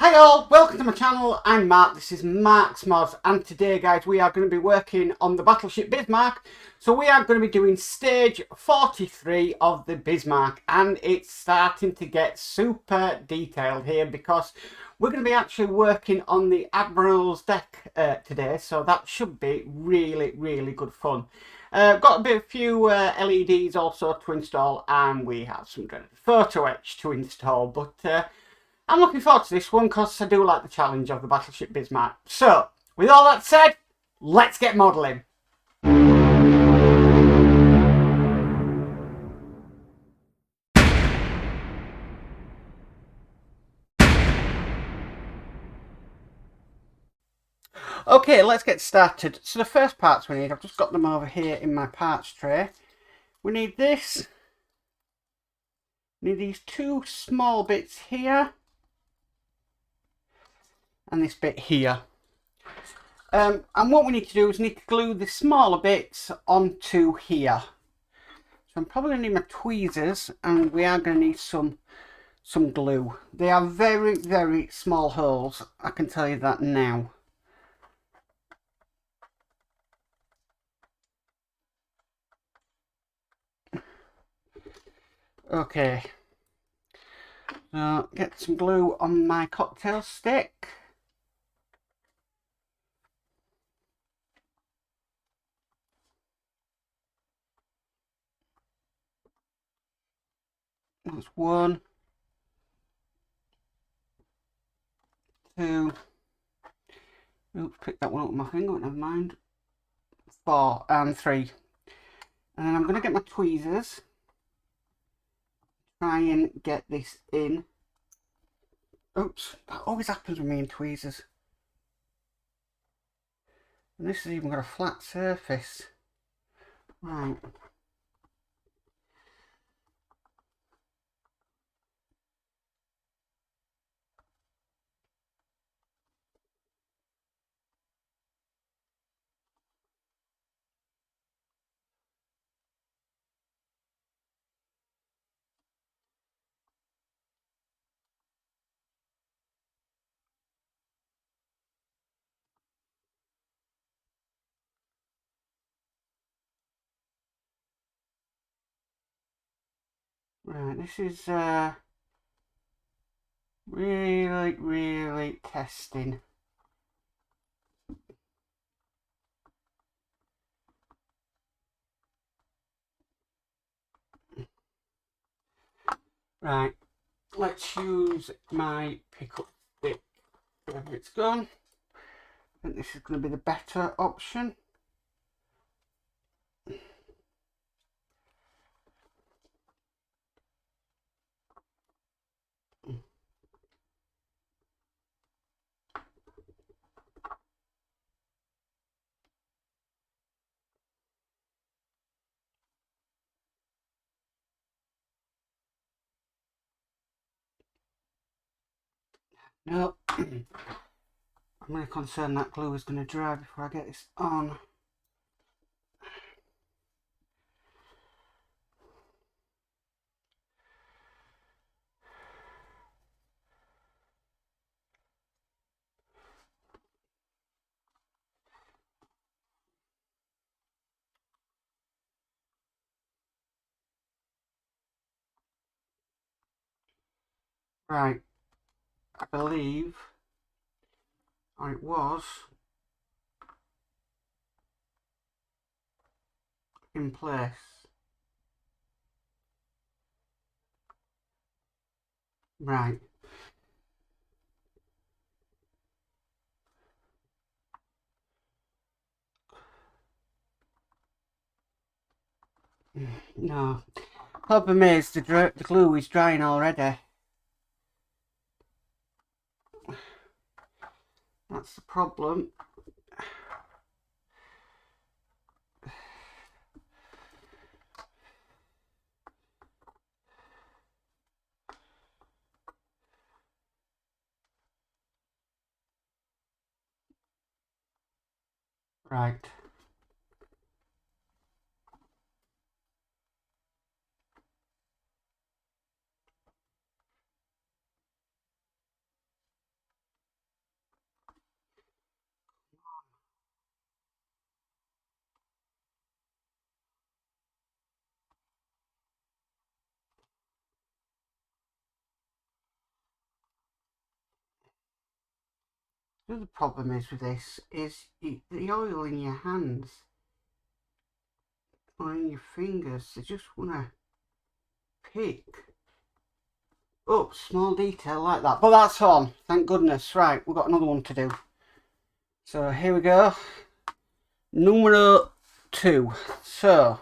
Hi all, welcome to my channel. I'm Mark, this is Mark's Modz, and today guys we are going to be working on the battleship Bismarck. So we are going to be doing stage 43 of the Bismarck, and it's starting to get super detailed here because we're going to be actually working on the Admiral's deck today, so that should be really good fun. Got a few LEDs also to install, and we have some photo etch to install, but I'm looking forward to this one because I do like the challenge of the battleship Bismarck. So, with all that said, let's get modelling. Okay, let's get started. So the first parts we need, I've just got them over here in my parts tray. We need this. We need these two small bits here. And this bit here. And what we need to do is need to glue the smaller bits onto here. So I'm probably going to need my tweezers, and we are going to need some glue. They are very small holes, I can tell you that now. Okay, so get some glue on my cocktail stick. That's 1, 2, oops, picked that one up with my finger, never mind, 4 and 3. And then I'm going to get my tweezers, try and get this in. Oops, that always happens with me in tweezers. And this has even got a flat surface. Right. Right, this is really testing. Right, let's use my pickup stick wherever it's gone. I think this is going to be the better option. No, I'm really concerned that glue is going to dry before I get this on. Right, I believe it was in place. Right. No. Problem is, the glue is drying already. That's the problem. Right. The other problem is with this is the oil in your hands or in your fingers, they just want to pick up small detail like that. But that's on, thank goodness. Right, we've got another one to do. So here we go. Numero 2. So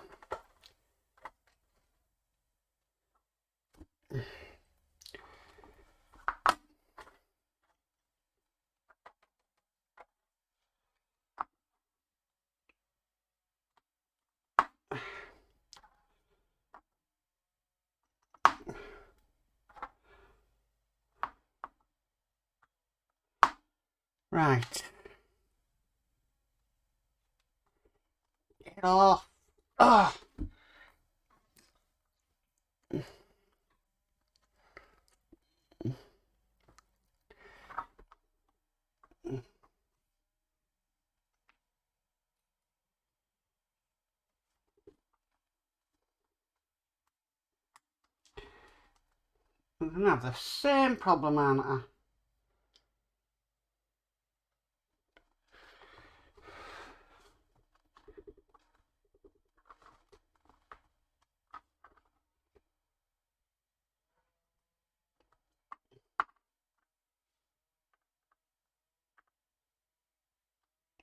right. Get it off. Ah. I'm gonna have the same problem, aren't I?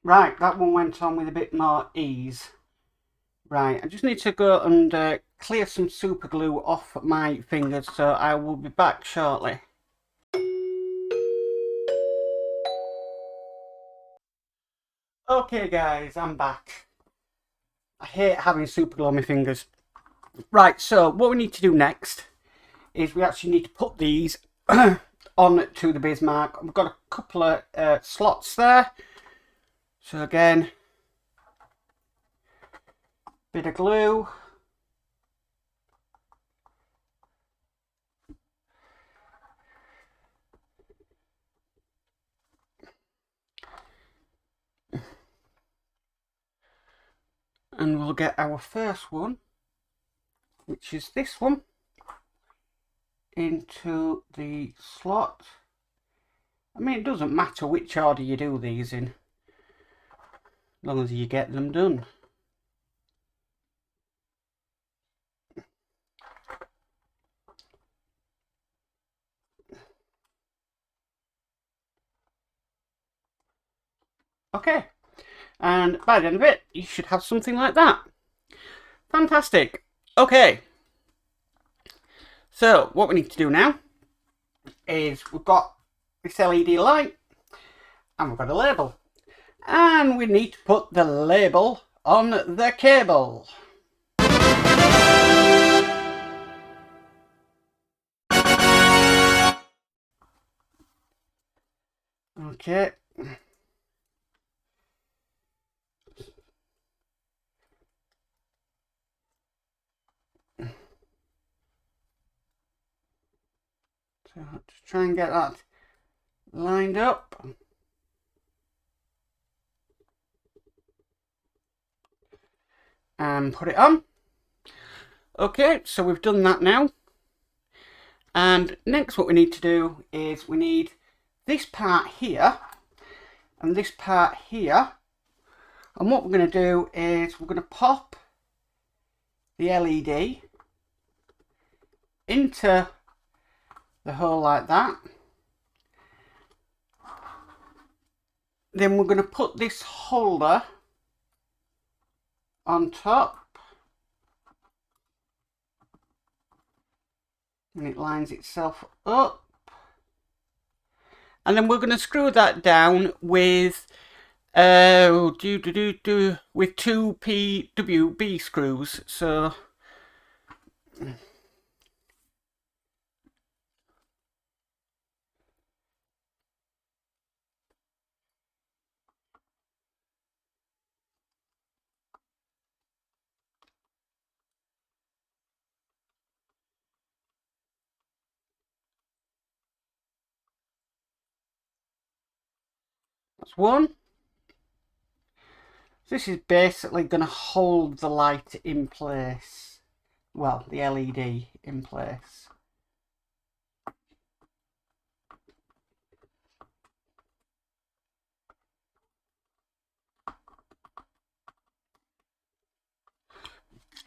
Right, that one went on with a bit more ease. Right, I just need to go and clear some super glue off my fingers, so I will be back shortly. Okay guys, I'm back. I hate having super glue on my fingers. Right, so what we need to do next is we actually need to put these on to the Bismarck. We've got a couple of slots there. So again, bit of glue. And we'll get our first one, which is this one, into the slot. I mean, it doesn't matter which order you do these in, as long as you get them done. Okay, and by the end of it, you should have something like that. Fantastic. Okay, so what we need to do now is we've got this LED light and we've got a label, and we need to put the label on the cable. Okay. So just try and get that lined up. And put it on. Okay, so we've done that now. And next what we need to do is we need this part here and this part here. And what we're going to do is we're going to pop the LED into the hole like that. Then we're going to put this holder on top. And it lines itself up. And then we're going to screw that down with with 2 PWB screws. So that's one. This is basically going to hold the light in place. Well, the LED in place.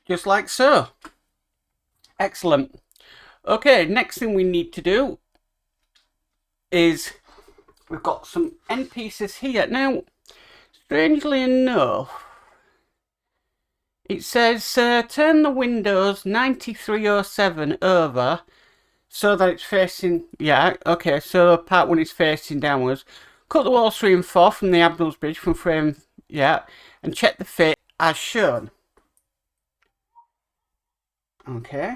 just like so. Excellent. Okay, next thing we need to do is we've got some end pieces here. Now, strangely enough, it says turn the windows 9307 over so that it's facing, yeah, okay, so part 1 is facing downwards. Cut the walls 3 and 4 from the Admiral's bridge from frame, yeah, and check the fit as shown. Okay.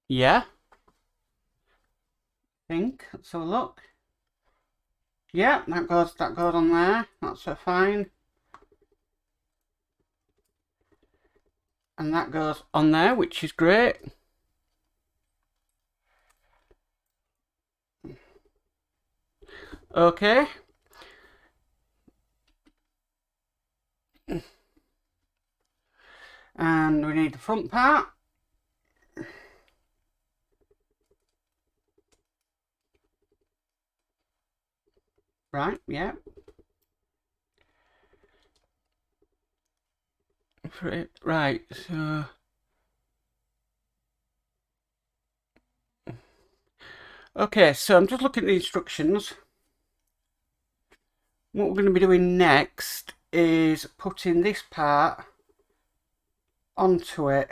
Yeah. Let's have a look. Yeah, that goes on there. That's fine. And that goes on there, which is great. Okay. And we need the front part. Right, yeah. Right, so... Okay, so I'm just looking at the instructions. What we're going to be doing next is putting this part onto it.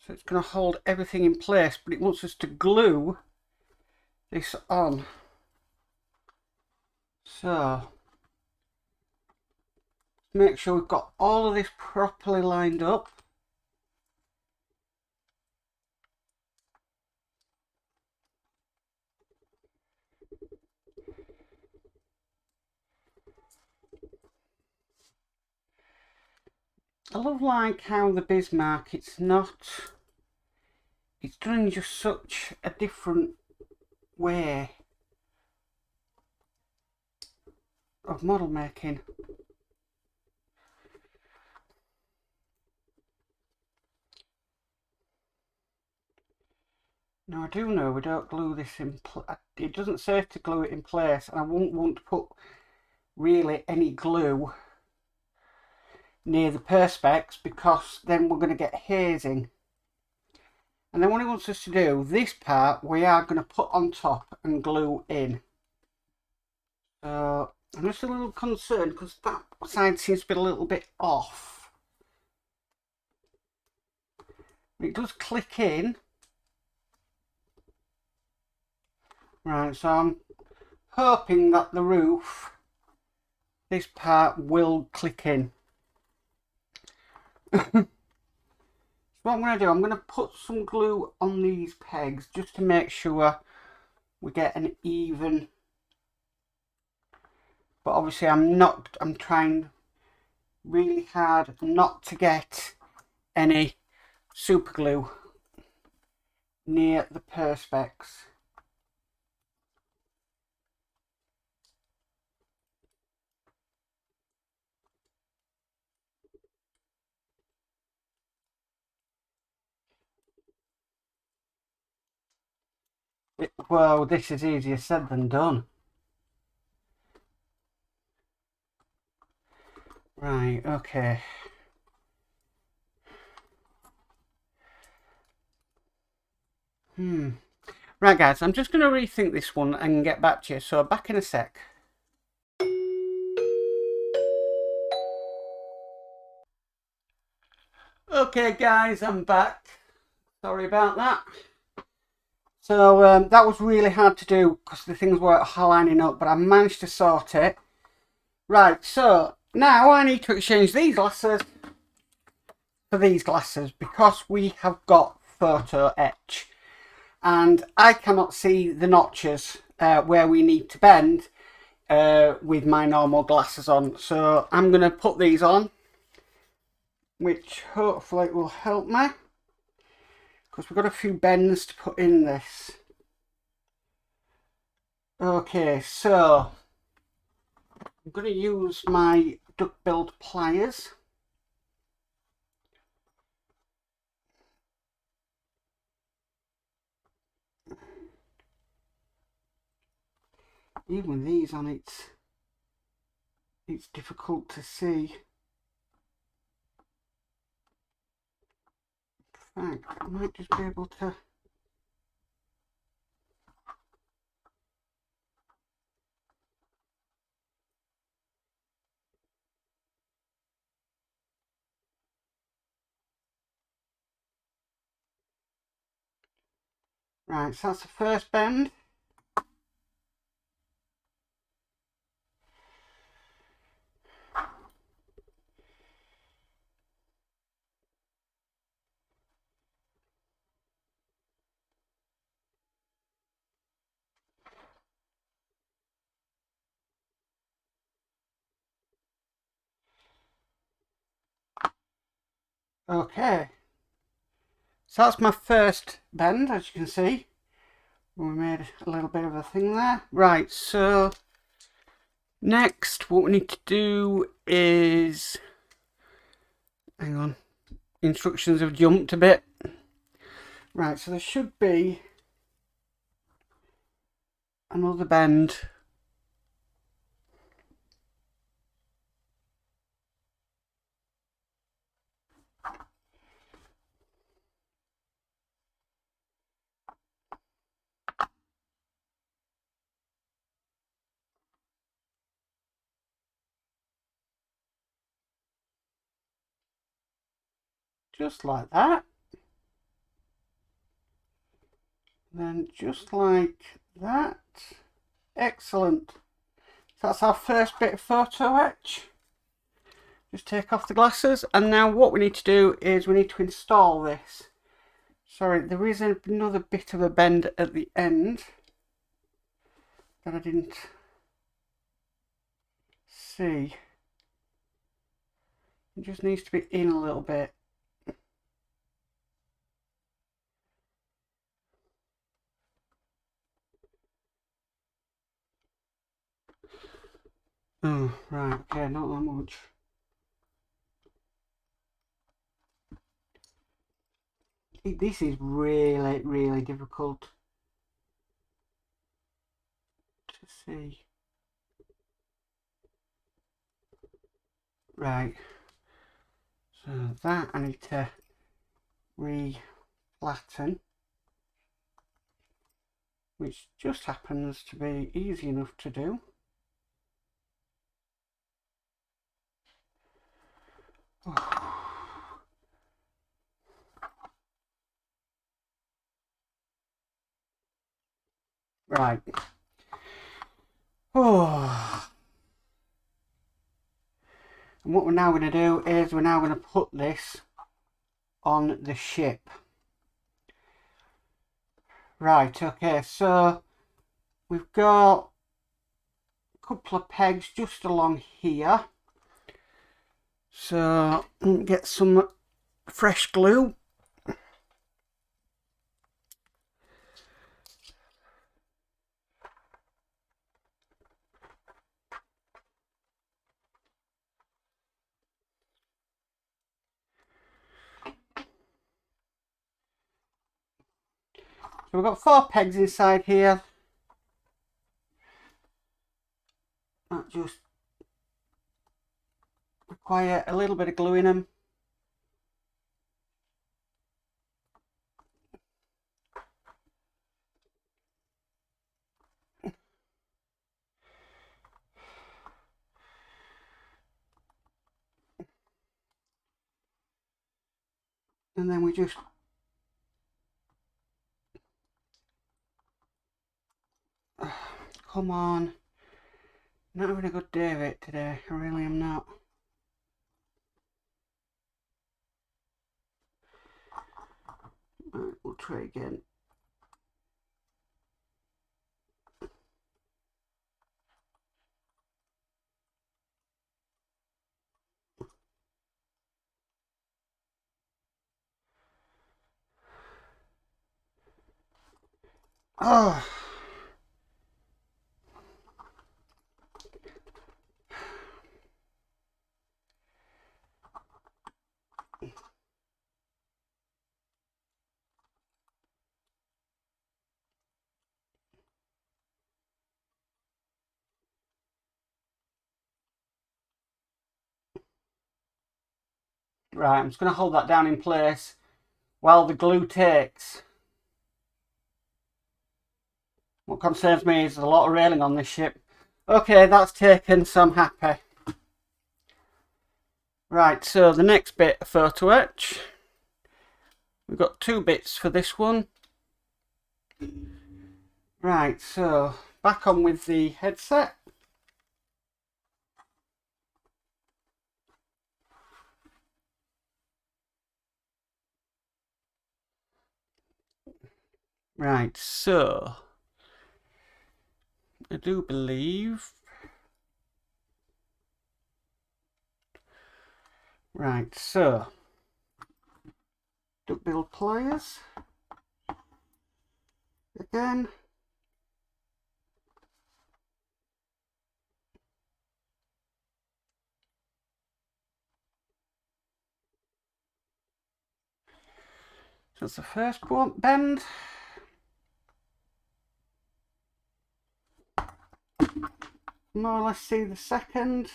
So it's going to hold everything in place, but it wants us to glue this on. So, make sure we've got all of this properly lined up. I love like how the Bismarck, it's done in just such a different way of model making. Now I do know we don't glue this in place. It doesn't say to glue it in place, and I wouldn't want to put really any glue near the perspex because then we're going to get hazing. And then what he wants us to do, this part we are going to put on top and glue in. So I'm just a little concerned because that side seems to be a little bit off. It does click in. Right, so I'm hoping that the roof, this part will click in. So what I'm going to do, I'm going to put some glue on these pegs just to make sure we get an even, but obviously I'm trying really hard not to get any super glue near the perspex. Well, this is easier said than done. Right, okay. Right guys, I'm just going to rethink this one and get back to you, so back in a sec. Okay guys, I'm back. Sorry about that. So that was really hard to do because the things weren't lining up, but I managed to sort it. Right, so now I need to exchange these glasses for these glasses because we have got photo etch. And I cannot see the notches where we need to bend with my normal glasses on. So I'm going to put these on, which hopefully will help me, because we've got a few bends to put in this. Okay, so I'm going to use my duck build pliers. Even with these on, it's difficult to see. In fact, I might just be able to. Right, so that's the first bend. Okay, so that's my first bend, as you can see. We made a little bit of a thing there. Right, so next what we need to do is, hang on, instructions have jumped a bit. Right, so there should be another bend. Just like that. Then just like that. Excellent. So that's our first bit of photo etch. Just take off the glasses, and now what we need to do is we need to install this. Sorry, there is another bit of a bend at the end that I didn't see. It just needs to be in a little bit. Oh, right, okay, not that much. This is really, really difficult to see. Right, so that I need to re-flatten, which just happens to be easy enough to do. Oh. Right. Oh. And what we're now going to do is we're now going to put this on the ship. Right, okay, so we've got a couple of pegs just along here. So get some fresh glue. So we've got 4 pegs inside here. That just require a little bit of glue in them. And then we just come on. Not having a good day of it today. I really am not. Right, we'll try again. Oh. Right, I'm just going to hold that down in place while the glue takes. What concerns me is there's a lot of railing on this ship. Okay, that's taken, so I'm happy. Right, so the next bit of photo etch. We've got 2 bits for this one. Right, so back on with the headset. Right, so I do believe. Right, so duck-bill pliers again. So that's the first bend. More or less see the second.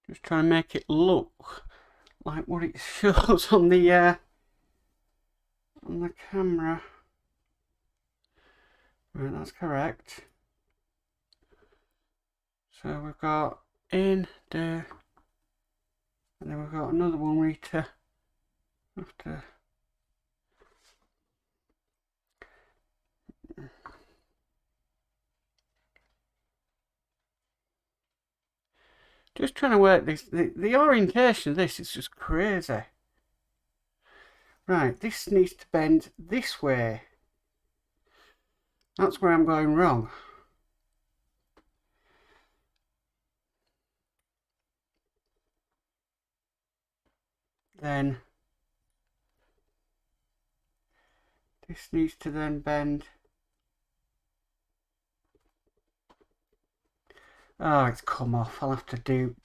Just trying to make it look like what it shows on the camera. Right, that's correct. So we've got in there, and then we've got another one we have to. Just trying to work this. The orientation of this is just crazy. Right, this needs to bend this way. That's where I'm going wrong. Then this needs to then bend. Oh, it's come off. I'll have to do.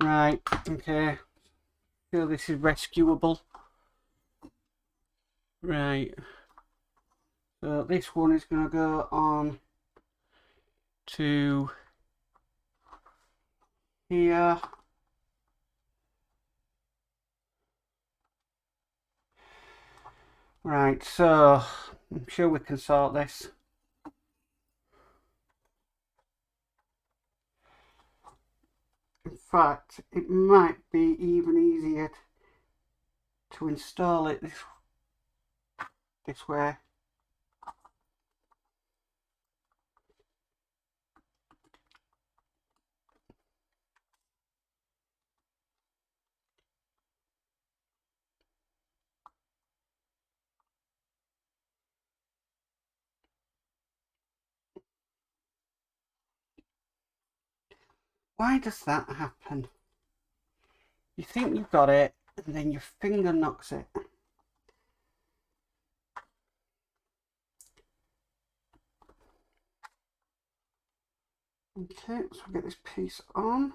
Right, okay. Feel this is rescuable. Right. So this one is going to go on to here. Right, so I'm sure we can sort this. In fact, it might be even easier to install it this way. Why does that happen? You think you've got it, and then your finger knocks it. Okay, so we'll get this piece on.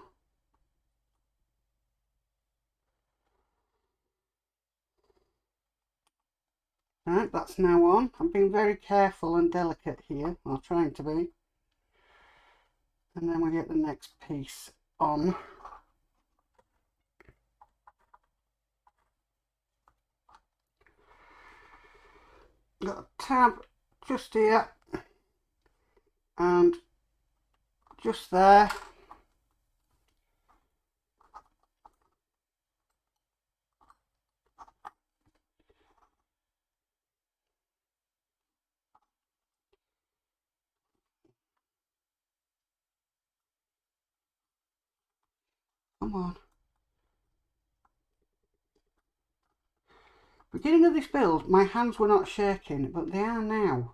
Right, that's now on. I'm being very careful and delicate here, or trying to be. And then we get the next piece on. Got a tab just here and just there. Come on. Beginning of this build, my hands were not shaking, but they are now.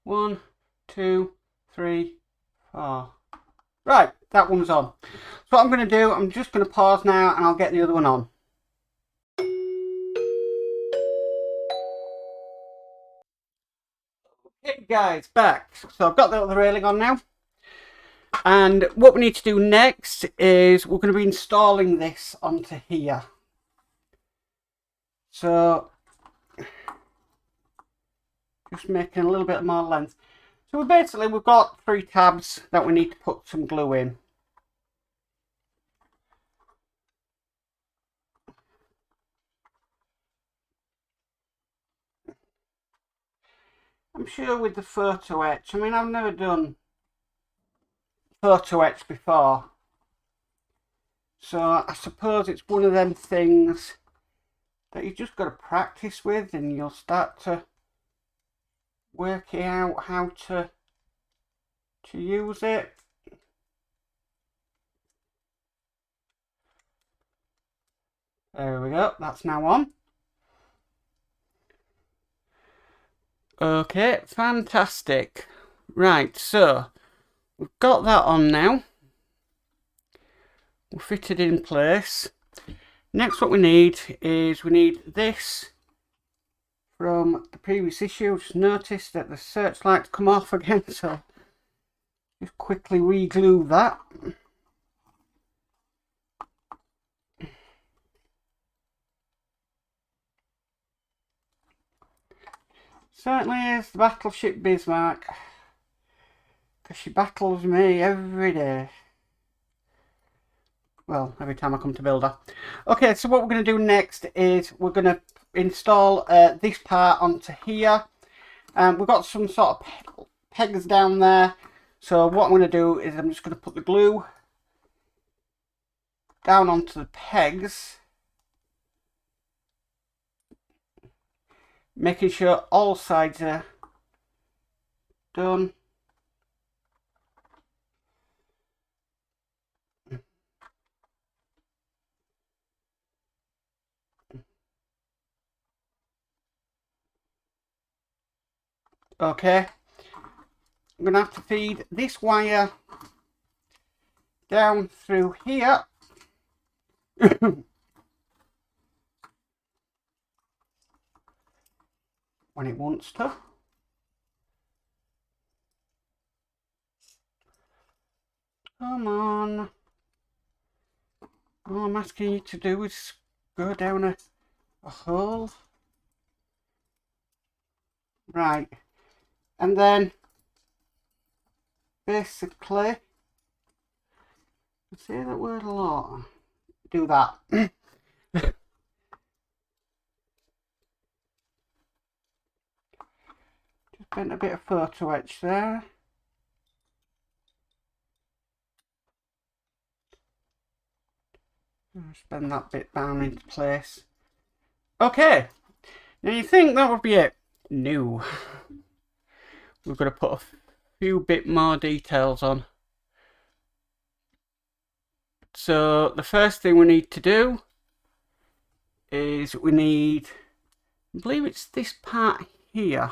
1, 2, 3, 4. Right, that one's on. So what I'm going to do, I'm just going to pause now and I'll get the other one on. Okay guys, back. So I've got the other railing on now. And what we need to do next is we're going to be installing this onto here. So just making a little bit more length. So we've got 3 tabs that we need to put some glue in. I'm sure with the photo etch, I mean I've never done photo etch before. So I suppose it's one of them things that you just got to practice with, and you'll start to work it out how to use it. There we go, that's now on. Okay, fantastic. Right, so we've got that on now. We'll fit it in place. Next what we need is this from the previous issue. Just noticed that the searchlight's come off again, so just quickly re-glue that. Certainly is the battleship Bismarck, because she battles me every day. Well, every time I come to build her. Okay, so what we're going to do next is we're going to install this part onto here. We've got some sort of pegs down there. So what I'm going to do is I'm just going to put the glue down onto the pegs, making sure all sides are done. Okay, I'm going to have to feed this wire down through here. When it wants to. Come on. All I'm asking you to do is go down a hole. Right. And then basically, I say that word a lot. Do that. Just bent a bit of photo etch there. Just bend that bit down into place. Okay. Now you think that would be it? No. We've got to put a few bit more details on. So the first thing we need to do is we need, I believe it's this part here.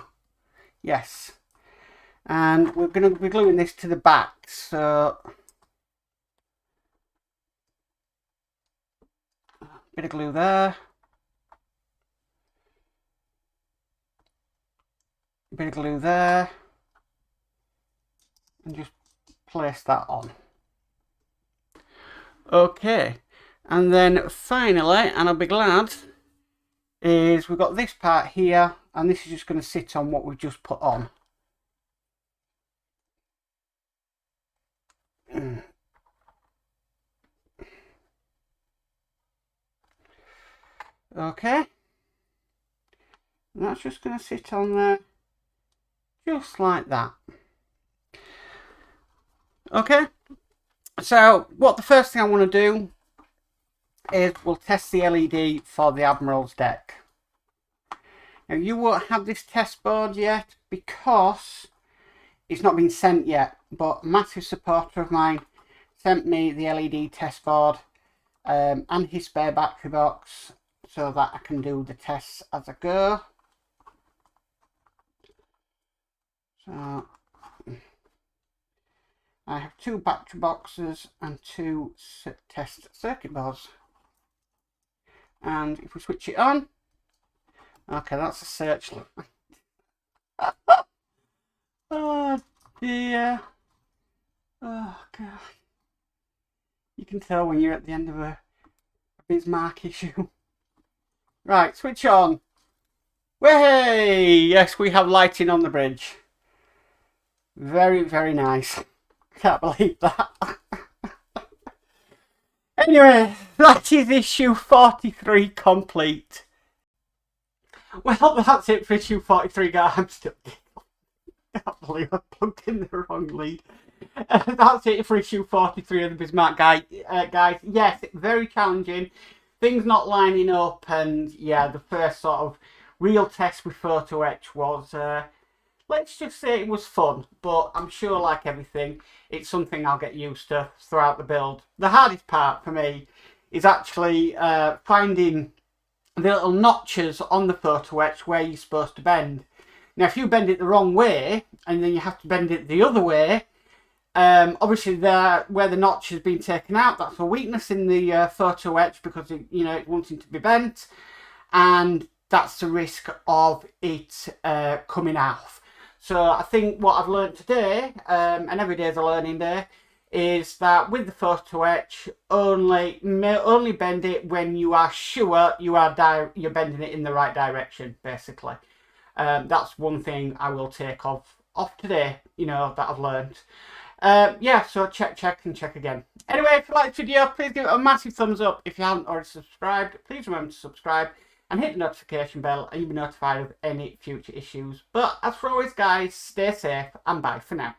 Yes. And we're going to be gluing this to the back. So bit of glue there. Bit of glue there. And just place that on. Okay, and then finally, and I'll be glad, is we've got this part here, and this is just going to sit on what we've just put on. Okay, and that's just going to sit on there just like that. Okay, so what the first thing I want to do is we'll test the LED for the Admiral's deck. Now you won't have this test board yet because it's not been sent yet, but a massive supporter of mine sent me the LED test board and his spare battery box so that I can do the tests as I go. So I have 2 battery boxes and 2 test circuit boards. And if we switch it on, okay, that's a searchlight. Oh dear. Oh god. You can tell when you're at the end of a Bismarck issue. Right, switch on. Way! Yes, we have lighting on the bridge. Very, very nice. Can't believe that. Anyway, that is issue 43 complete. Well, that's it for issue 43, guys. I'm still I can't believe I plugged in the wrong lead. That's it for issue 43 of the Bismarck guys. Yes, very challenging. Things not lining up, and yeah, the first sort of real test with photo etch was, let's just say it was fun, but I'm sure, like everything, it's something I'll get used to throughout the build. The hardest part for me is actually finding the little notches on the photo etch where you're supposed to bend. Now, if you bend it the wrong way, and then you have to bend it the other way, obviously where the notch has been taken out, that's a weakness in the photo etch, because it's wanting to be bent, and that's the risk of it coming off. So I think what I've learned today, and every day is a learning day, is that with the photo etch, only bend it when you are sure you're bending it in the right direction, basically. That's one thing I will take off today, that I've learned. Yeah, so check and check again. Anyway, if you like this video, please give it a massive thumbs up. If you haven't already subscribed, please remember to subscribe and hit the notification bell, and you'll be notified of any future issues. But as for always, guys, stay safe and bye for now.